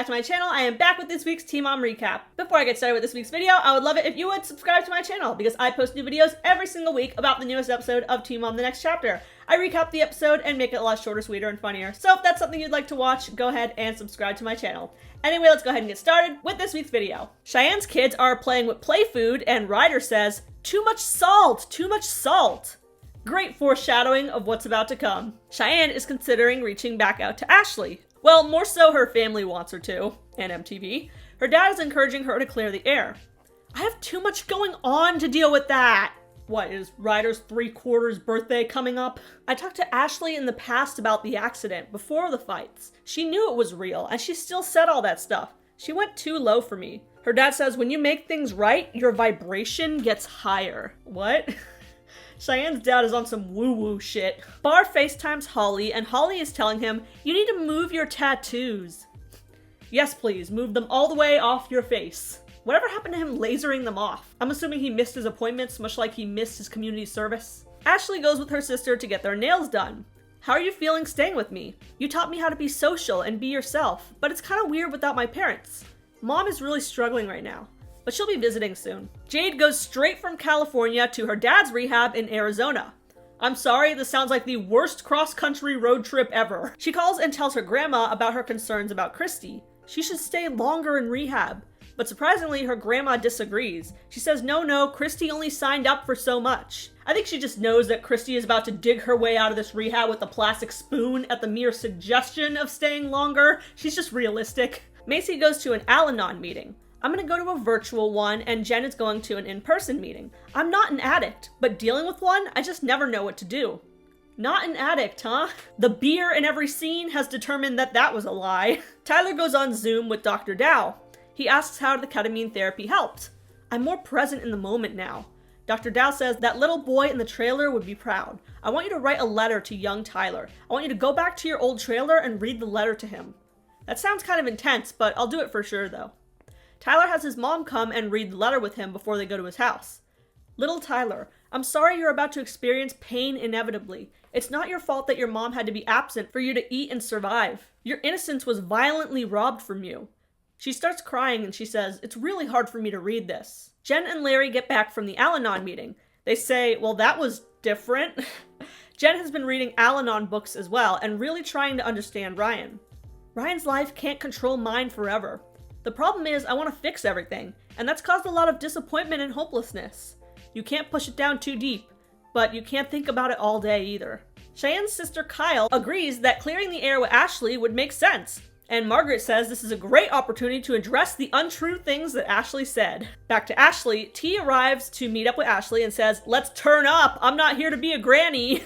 back to my channel. I am back with this week's Teen Mom Recap. Before I get started with this week's video, I would love it if you would subscribe to my channel because I post new videos every single week about the newest episode of Teen Mom: The Next Chapter. I recap the episode and make it a lot shorter, sweeter, and funnier. So if that's something you'd like to watch, go ahead and subscribe to my channel. Anyway, let's go ahead and get started with this week's video. Cheyenne's kids are playing with play food and Ryder says, "Too much salt, too much salt." Great foreshadowing of what's about to come. Cheyenne is considering reaching back out to Ashley. Well, more so her family wants her to, and MTV. Her dad is encouraging her to clear the air. I have too much going on to deal with that. What, is Ryder's 3/4 birthday coming up? I talked to Ashley in the past about the accident, before the fights. She knew it was real, and she still said all that stuff. She went too low for me. Her dad says when you make things right, your vibration gets higher. What? Cheyenne's dad is on some woo-woo shit. Bar FaceTimes Holly, and Holly is telling him, "You need to move your tattoos." Yes, please, move them all the way off your face. Whatever happened to him lasering them off? I'm assuming he missed his appointments, much like he missed his community service. Ashley goes with her sister to get their nails done. "How are you feeling staying with me? You taught me how to be social and be yourself, but it's kind of weird without my parents. Mom is really struggling right now, but she'll be visiting soon." Jade goes straight from California to her dad's rehab in Arizona. I'm sorry, this sounds like the worst cross-country road trip ever. She calls and tells her grandma about her concerns about Christy. She should stay longer in rehab. But surprisingly, her grandma disagrees. She says, no, Christy only signed up for so much. I think she just knows that Christy is about to dig her way out of this rehab with a plastic spoon at the mere suggestion of staying longer. She's just realistic. Macy goes to an Al-Anon meeting. I'm gonna go to a virtual one, and Jen is going to an in-person meeting. I'm not an addict, but dealing with one, I just never know what to do. Not an addict, huh? The beer in every scene has determined that that was a lie. Tyler goes on Zoom with Dr. Dow. He asks how the ketamine therapy helped. "I'm more present in the moment now." Dr. Dow says that little boy in the trailer would be proud. "I want you to write a letter to young Tyler. I want you to go back to your old trailer and read the letter to him." That sounds kind of intense, but I'll do it for sure though. Tyler has his mom come and read the letter with him before they go to his house. "Little Tyler, I'm sorry you're about to experience pain inevitably. It's not your fault that your mom had to be absent for you to eat and survive. Your innocence was violently robbed from you." She starts crying and she says, "It's really hard for me to read this." Jen and Larry get back from the Al-Anon meeting. They say, well, that was different. Jen has been reading Al-Anon books as well and really trying to understand Ryan. Ryan's life can't control mine forever. The problem is I want to fix everything, and that's caused a lot of disappointment and hopelessness. You can't push it down too deep, but you can't think about it all day either. Cheyenne's sister Kyle agrees that clearing the air with Ashley would make sense. And Margaret says this is a great opportunity to address the untrue things that Ashley said. Back to Ashley, T arrives to meet up with Ashley and says, "Let's turn up. I'm not here to be a granny."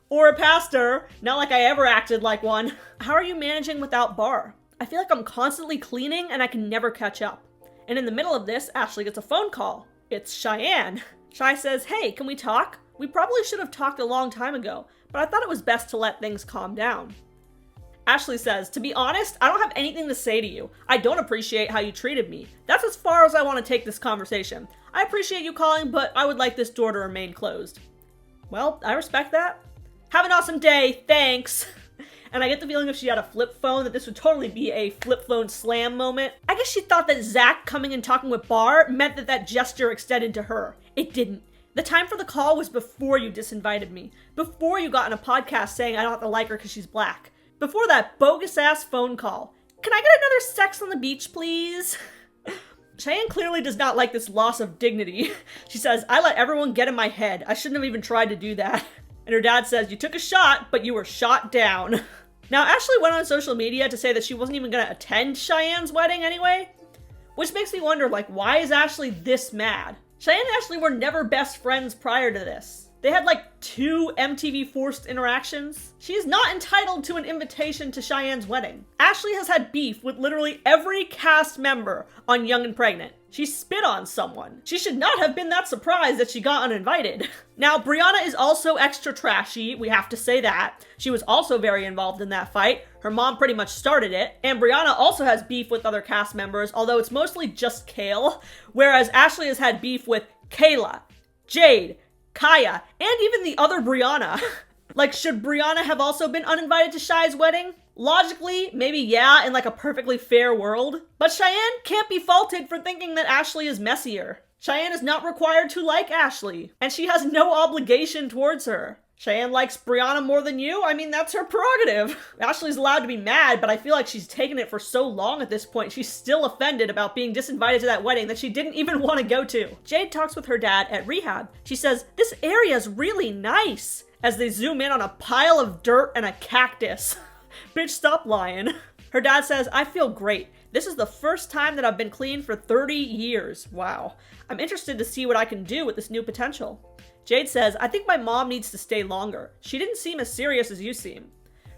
Or a pastor. Not like I ever acted like one. "How are you managing without Bar? I feel like I'm constantly cleaning and I can never catch up." And in the middle of this, Ashley gets a phone call. It's Cheyenne. Chey says, "Hey, can we talk? We probably should have talked a long time ago, but I thought it was best to let things calm down." Ashley says, "To be honest, I don't have anything to say to you. I don't appreciate how you treated me. That's as far as I want to take this conversation. I appreciate you calling, but I would like this door to remain closed." Well, I respect that. "Have an awesome day, thanks." And I get the feeling if she had a flip phone that this would totally be a flip phone slam moment. I guess she thought that Zach coming and talking with Bar meant that that gesture extended to her. It didn't. The time for the call was before you disinvited me. Before you got in a podcast saying I don't have to like her because she's black. Before that bogus-ass phone call. "Can I get another sex on the beach, please?" Cheyenne clearly does not like this loss of dignity. She says, "I let everyone get in my head. I shouldn't have even tried to do that." And her dad says, "You took a shot, but you were shot down." Now, Ashley went on social media to say that she wasn't even going to attend Cheyenne's wedding anyway. Which makes me wonder, like, why is Ashley this mad? Cheyenne and Ashley were never best friends prior to this. They had like 2 MTV forced interactions. She is not entitled to an invitation to Cheyenne's wedding. Ashley has had beef with literally every cast member on Young and Pregnant. She spit on someone. She should not have been that surprised that she got uninvited. Now, Brianna is also extra trashy, we have to say that. She was also very involved in that fight. Her mom pretty much started it. And Brianna also has beef with other cast members, although it's mostly just Kale. Whereas Ashley has had beef with Kayla, Jade, Kaya, and even the other Brianna. Like, should Brianna have also been uninvited to Shai's wedding? Logically, maybe yeah, in like a perfectly fair world. But Cheyenne can't be faulted for thinking that Ashley is messier. Cheyenne is not required to like Ashley, and she has no obligation towards her. Cheyenne likes Brianna more than you. I mean, that's her prerogative. Ashley's allowed to be mad, but I feel like she's taken it for so long at this point. She's still offended about being disinvited to that wedding that she didn't even want to go to. Jade talks with her dad at Rehab. She says, "This area's really nice," as they zoom in on a pile of dirt and a cactus. Bitch, stop lying. Her dad says, "I feel great. This is the first time that I've been clean for 30 years. Wow. I'm interested to see what I can do with this new potential." Jade says, "I think my mom needs to stay longer. She didn't seem as serious as you seem."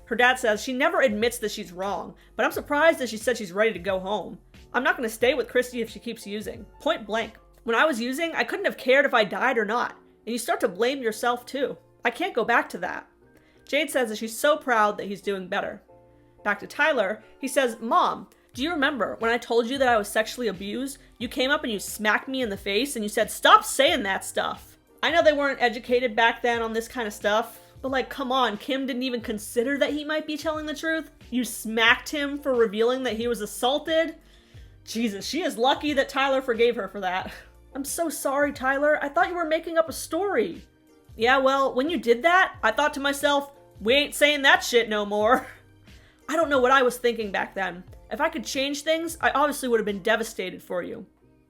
Her dad says, "She never admits that she's wrong, but I'm surprised that she said she's ready to go home. I'm not going to stay with Christy if she keeps using. Point blank. When I was using, I couldn't have cared if I died or not. And you start to blame yourself too. I can't go back to that." Jade says that she's so proud that he's doing better. Back to Tyler, he says, "Mom, do you remember when I told you that I was sexually abused? You came up and you smacked me in the face and you said, 'Stop saying that stuff.' I know they weren't educated back then on this kind of stuff, but like, come on, Kim didn't even consider that he might be telling the truth? You smacked him for revealing that he was assaulted? Jesus, she is lucky that Tyler forgave her for that. I'm so sorry, Tyler. I thought you were making up a story." "Yeah, well, when you did that, I thought to myself, we ain't saying that shit no more." I don't know what I was thinking back then. If I could change things, I obviously would have been devastated for you.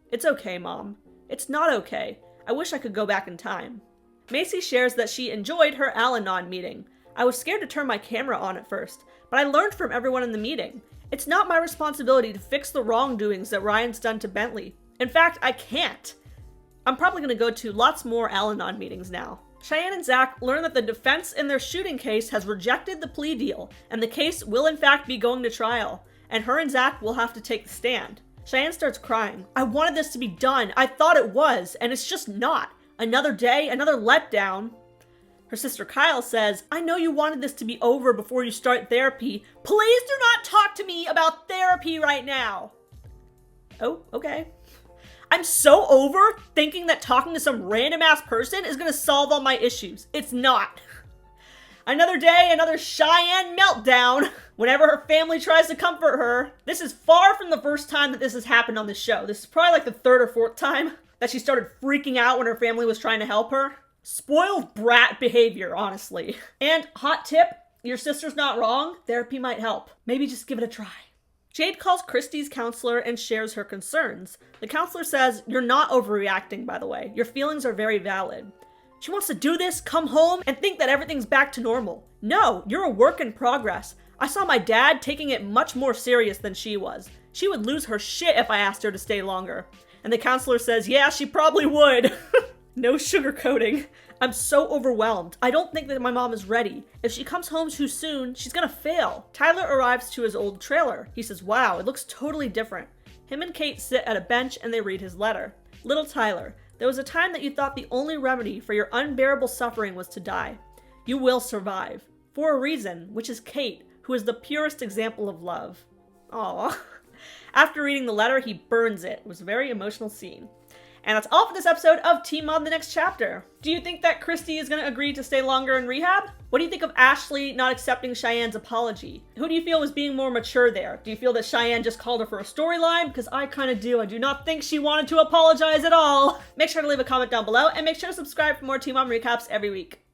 It's okay, Mom. It's not okay. I wish I could go back in time. Macy shares that she enjoyed her Al-Anon meeting. "I was scared to turn my camera on at first, but I learned from everyone in the meeting. It's not my responsibility to fix the wrongdoings that Ryan's done to Bentley. In fact, I can't. I'm probably going to go to lots more Al-Anon meetings now." Cheyenne and Zach learn that the defense in their shooting case has rejected the plea deal, and the case will in fact be going to trial, and her and Zach will have to take the stand. Cheyenne starts crying. "I wanted this to be done. I thought it was, and it's just not. Another day, another letdown." Her sister Kyle says, "I know you wanted this to be over before you start therapy. Please do not talk to me about therapy right now." Oh, okay. I'm so over thinking that talking to some random ass person is gonna solve all my issues. It's not. Another day, another Cheyenne meltdown whenever her family tries to comfort her. This is far from the first time that this has happened on this show. This is probably like the third or fourth time that she started freaking out when her family was trying to help her. Spoiled brat behavior, honestly. And hot tip, your sister's not wrong. Therapy might help. Maybe just give it a try. Jade calls Christy's counselor and shares her concerns. The counselor says, "You're not overreacting, by the way. Your feelings are very valid." She wants to do this, come home, and think that everything's back to normal. No, you're a work in progress. I saw my dad taking it much more serious than she was. She would lose her shit if I asked her to stay longer. And the counselor says, "Yeah, she probably would." No sugarcoating. "I'm so overwhelmed. I don't think that my mom is ready. If she comes home too soon, she's gonna fail." Tyler arrives to his old trailer. He says, "Wow, it looks totally different." Him and Kate sit at a bench and they read his letter. "Little Tyler, there was a time that you thought the only remedy for your unbearable suffering was to die. You will survive. For a reason, which is Kate, who is the purest example of love." Aww. After reading the letter, he burns it. It was a very emotional scene. And that's all for this episode of Teen Mom the Next Chapter. Do you think that Christy is going to agree to stay longer in rehab? What do you think of Ashley not accepting Cheyenne's apology? Who do you feel was being more mature there? Do you feel that Cheyenne just called her for a storyline? Because I kind of do. I do not think she wanted to apologize at all. Make sure to leave a comment down below and make sure to subscribe for more Teen Mom recaps every week.